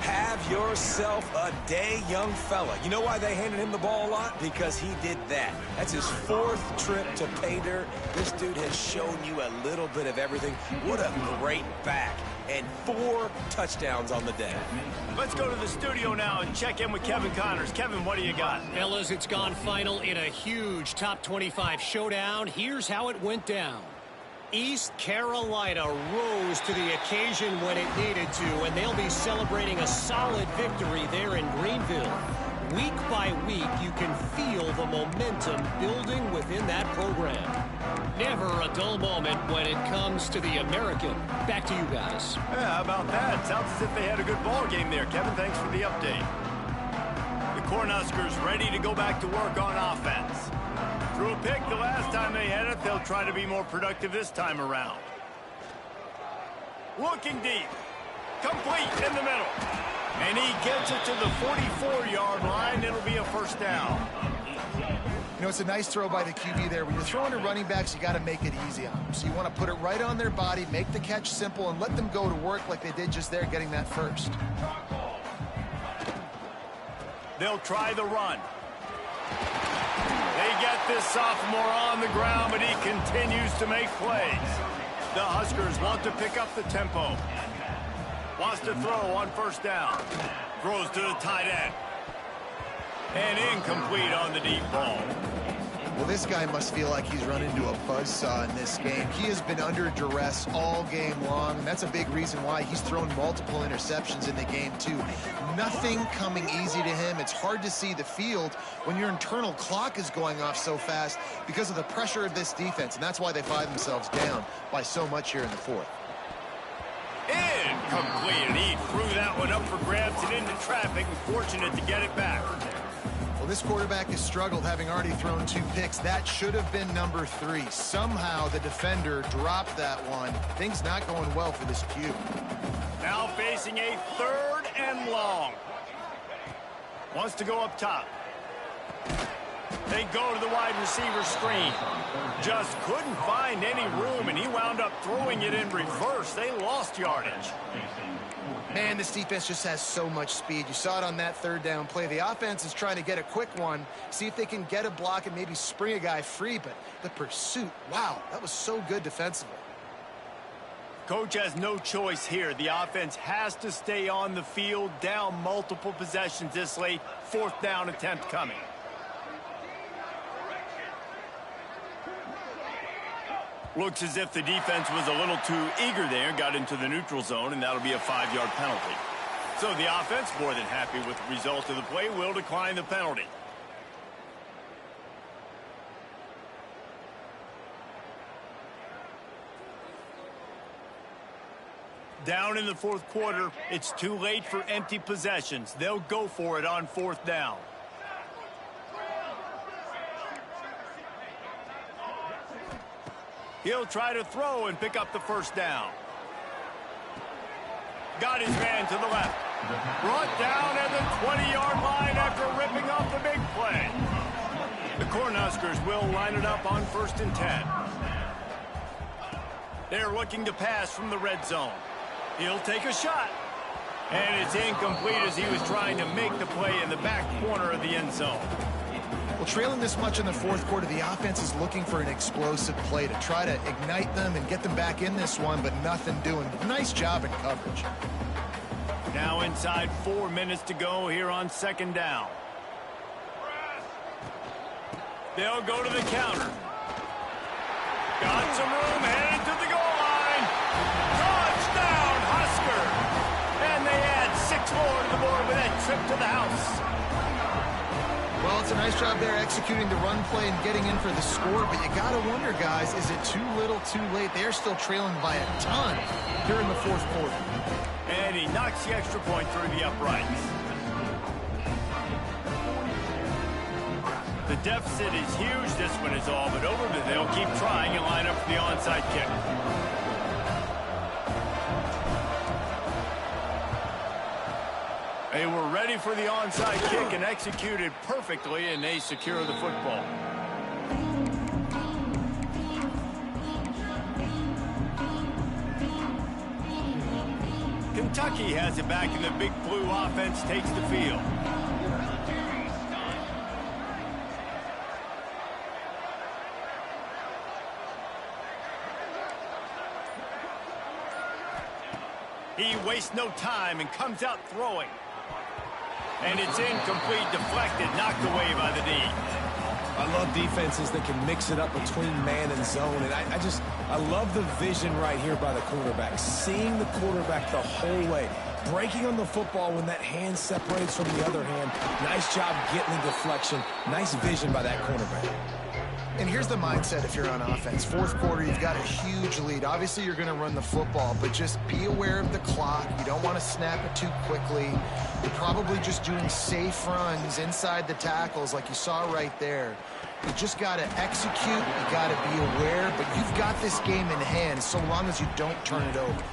Have yourself a day, young fella. You know why they handed him the ball a lot? Because he did that. That's his 4th trip to pay dirt. This dude has shown you a little bit of everything. What a great back. And 4 touchdowns on the day. Let's go to the studio now and check in with Kevin Connors. Kevin, what do you got? Fellas, it's gone final in a huge top 25 showdown. Here's how it went down. East Carolina rose to the occasion when it needed to, and they'll be celebrating a solid victory there in Greenville. Week by week, you can feel the momentum building within that program. Never a dull moment when it comes to the American. Back to you guys. Yeah, how about that? Sounds as if they had a good ball game there. Kevin, thanks for the update. The Cornhuskers ready to go back to work on offense. Threw a pick the last time they had it. They'll try to be more productive this time around. Looking deep. Complete in the middle. And he gets it to the 44-yard line. It'll be a first down. You know, it's a nice throw by the QB there. When you're throwing to running backs, you got to make it easy on them. So you want to put it right on their body, make the catch simple, and let them go to work like they did just there, getting that first. They'll try the run. They get this sophomore on the ground, but he continues to make plays. The Huskers want to pick up the tempo. Wants to throw on first down. Throws to the tight end. And incomplete on the deep ball. Well, this guy must feel like he's run into a buzzsaw in this game. He has been under duress all game long, and that's a big reason why he's thrown multiple interceptions in the game, too. Nothing coming easy to him. It's hard to see the field when your internal clock is going off so fast because of the pressure of this defense, and that's why they find themselves down by so much here in the fourth. Incomplete, and he threw that one up for grabs and into traffic, and fortunate to get it back. Well, this quarterback has struggled, having already thrown 2 picks. That should have been number 3. Somehow the defender dropped that one. Things not going well for this Q. Now facing a 3rd and long. Wants to go up top. They go to the wide receiver screen. Just couldn't find any room, and he wound up throwing it in reverse. They lost yardage. Man, this defense just has so much speed. You saw it on that 3rd down play. The offense is trying to get a quick one, see if they can get a block and maybe spring a guy free, but the pursuit, wow, that was so good defensively. Coach has no choice here. The offense has to stay on the field, down multiple possessions this late. 4th down attempt coming. Looks as if the defense was a little too eager there, got into the neutral zone, and that'll be a 5-yard penalty. So the offense, more than happy with the result of the play, will decline the penalty. Down in the 4th quarter, it's too late for empty possessions. They'll go for it on 4th down. He'll try to throw and pick up the first down. Got his man to the left. Brought down at the 20-yard line after ripping off the big play. The Cornhuskers will line it up on 1st and 10. They're looking to pass from the red zone. He'll take a shot. And it's incomplete as he was trying to make the play in the back corner of the end zone. Well, trailing this much in the 4th quarter, the offense is looking for an explosive play to try to ignite them and get them back in this one, but nothing doing. Nice job in coverage. Now inside 4 minutes to go here on 2nd down. They'll go to the counter. Got some room, headed to the goal line. Touchdown, Husker! And they add 6 more to the board with that trip to the house. Well, it's a nice job there executing the run play and getting in for the score, but you got to wonder, guys, is it too little, too late? They're still trailing by a ton here in the 4th quarter. And he knocks the extra point through the uprights. The deficit is huge. This one is all but over, but they'll keep trying and line up for the onside kick. They were ready for the onside kick and executed perfectly, and they secure the football. Kentucky has it back, and the Big Blue offense takes the field. He wastes no time and comes out throwing. And it's incomplete, deflected, knocked away by the D. I love defenses that can mix it up between man and zone. And I love the vision right here by the quarterback. Seeing the quarterback the whole way. breaking on the football when that hand separates from the other hand. Nice job getting the deflection. Nice vision by that cornerback. And here's the mindset if you're on offense. Fourth quarter, you've got a huge lead. Obviously, you're going to run the football, but just be aware of the clock. You don't want to snap it too quickly. You're probably just doing safe runs inside the tackles like you saw right there. You just got to execute. You got to be aware, but you've got this game in hand so long as you don't turn it over.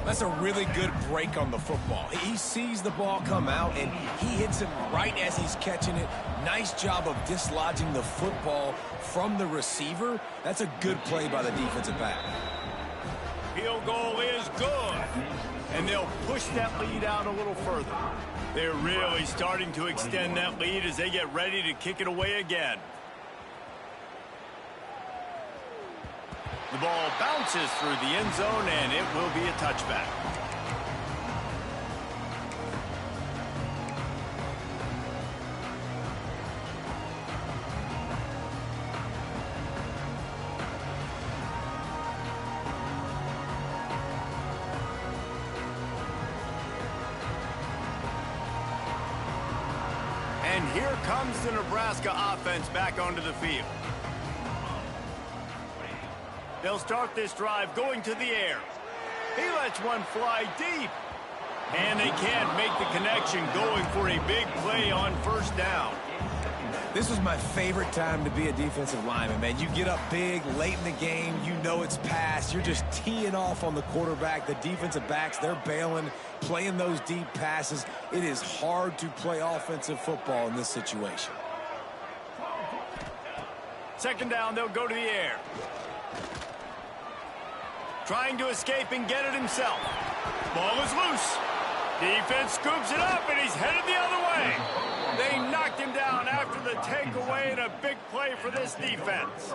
That's a really good break on the football. He sees the ball come out, and he hits it right as he's catching it. Nice job of dislodging the football from the receiver. That's a good play by the defensive back. Field goal is good. And they'll push that lead out a little further. They're really starting to extend that lead as they get ready to kick it away again. The ball bounces through the end zone, and it will be a touchback. And here comes the Nebraska offense back onto the field. They'll start this drive going to the air. He lets one fly deep. And they can't make the connection going for a big play on first down. This was my favorite time to be a defensive lineman, man. You get up big, late in the game, you know it's past. You're just teeing off on the quarterback. The defensive backs, they're bailing, playing those deep passes. It is hard to play offensive football in this situation. Second down, they'll go to the air. Trying to escape and get it himself. Ball is loose. Defense scoops it up, and he's headed the other way. They knocked him down after the takeaway, and a big play for this defense.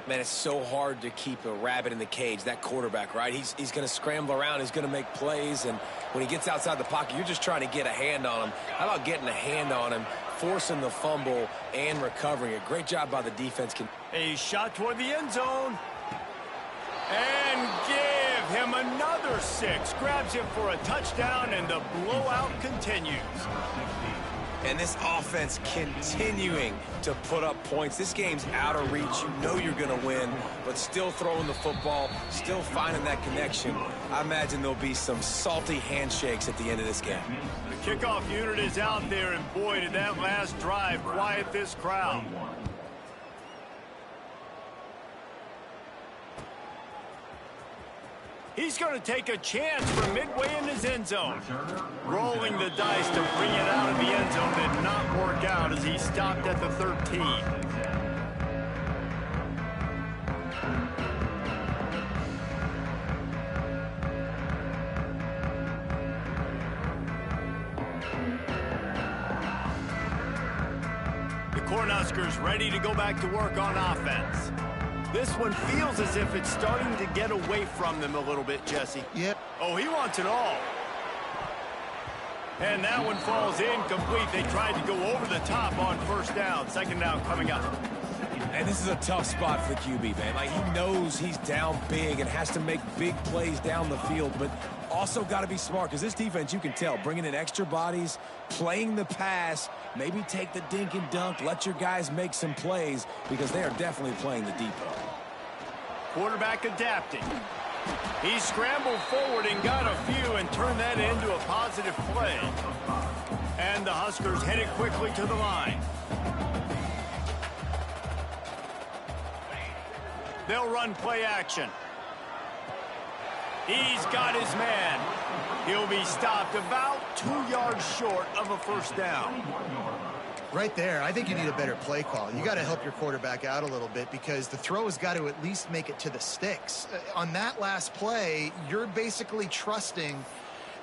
Man, it's so hard to keep a rabbit in the cage, that quarterback, right? He's going to scramble around. He's going to make plays, and when he gets outside the pocket, you're just trying to get a hand on him. How about getting a hand on him, forcing the fumble, and recovering it? Great job by the defense. A shot toward the end zone. And give him another 6. Grabs him for a touchdown, and the blowout continues. And this offense continuing to put up points. This game's out of reach. You know you're going to win, but still throwing the football, still finding that connection. I imagine there'll be some salty handshakes at the end of this game. The kickoff unit is out there, and boy, did that last drive quiet this crowd. He's going to take a chance from midway in his end zone. Rolling the dice to bring it out of the end zone did not work out as he stopped at the 13. The Cornhuskers ready to go back to work on offense. This one feels as if it's starting to get away from them a little bit, Jesse. Yep. Oh, he wants it all. And that one falls incomplete. They tried to go over the top on first down. Second down coming up. And this is a tough spot for the QB, man. Like, he knows he's down big and has to make big plays down the field, but also got to be smart because this defense, you can tell, bringing in extra bodies, playing the pass, maybe take the dink and dunk, let your guys make some plays because they are definitely playing the deep ball. Quarterback adapting. He scrambled forward and got a few and turned that into a positive play. And the Huskers headed quickly to the line. They'll run play action. He's got his man. He'll be stopped about 2 yards short of a first down. Right there, I think you need a better play call. You got to help your quarterback out a little bit because the throw has got to at least make it to the sticks. On that last play, you're basically trusting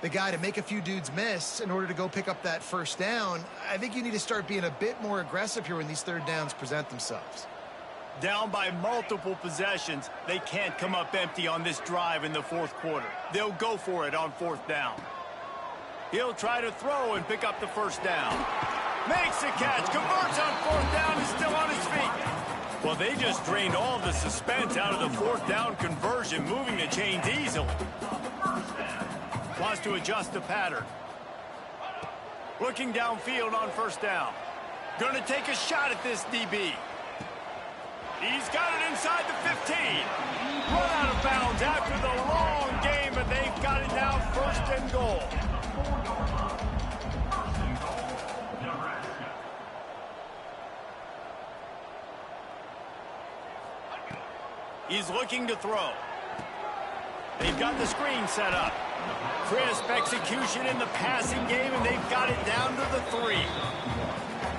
the guy to make a few dudes miss in order to go pick up that first down. I think you need to start being a bit more aggressive here when these third downs present themselves. Down by multiple possessions, they can't come up empty on this drive in the fourth quarter. They'll go for it on fourth down. He'll try to throw and pick up the first down. Makes the catch, converts on fourth down, and still on his feet. Well, they just drained all the suspense out of the fourth down conversion, moving the chains easily. wants to adjust the pattern. Looking downfield on first down. Going to take a shot at this DB. He's got it inside the 15. Run out of bounds after the long game, and they've got it now first and goal. He's looking to throw. They've got the screen set up. Crisp execution in the passing game, and they've got it down to the 3.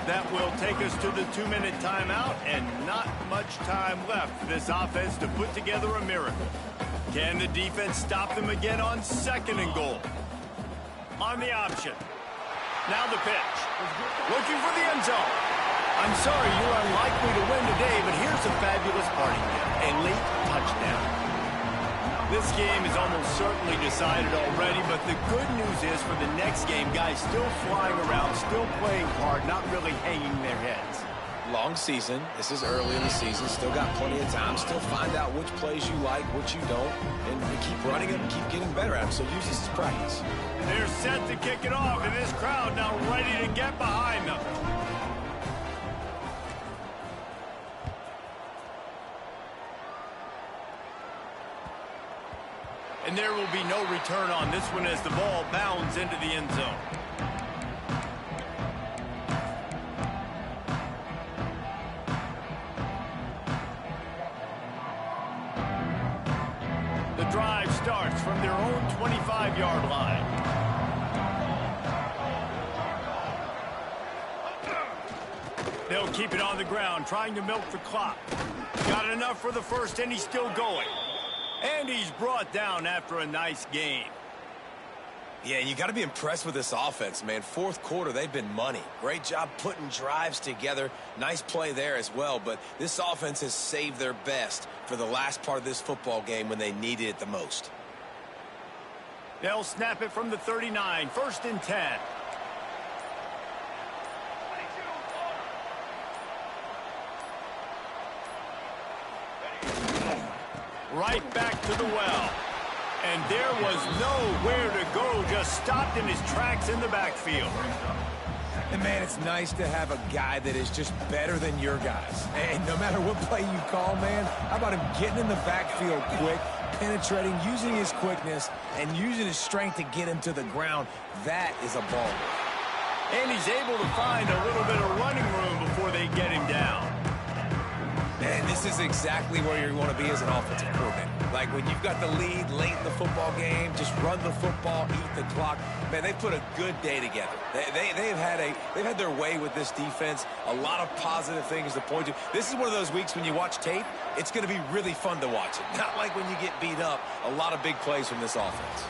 That will take us to the 2-minute timeout, and not much time left for this offense to put together a miracle. Can the defense stop them again on second and goal? On the option. Now the pitch. Looking for the end zone. I'm sorry you're unlikely to win today, but here's a fabulous parting gift. A late touchdown. This game is almost certainly decided already, but the good news is for the next game, guys still flying around, still playing hard, not really hanging their heads. Long season. This is early in the season. Still got plenty of time. Still find out which plays you like, which you don't, and you keep running them, keep getting better at them. So use this as practice. They're set to kick it off, and this crowd now ready to get behind them. And there will be no return on this one as the ball bounds into the end zone. The drive starts from their own 25-yard line. They'll keep it on the ground, trying to milk the clock. Got enough for the first, and he's still going. And he's brought down after a nice game. Yeah, you got to be impressed with this offense, man. Fourth quarter, they've been money. Great job putting drives together. Nice play there as well, but this offense has saved their best for the last part of this football game when they needed it the most. They'll snap it from the 39, first and 10. Right back to the well. And there was nowhere to go, just stopped in his tracks in the backfield. And, man, it's nice to have a guy that is just better than your guys. And no matter what play you call, man, how about him getting in the backfield quick, penetrating, using his quickness, and using his strength to get him to the ground. That is a ball. And he's able to find a little bit of running room before they get him down. And this is exactly where you want to be as an offensive coordinator. Like when you've got the lead late in the football game, just run the football, eat the clock. Man, they put a good day together. They've had their way with this defense. A lot of positive things to point to. This is one of those weeks when you watch tape, it's going to be really fun to watch it. Not like when you get beat up. A lot of big plays from this offense.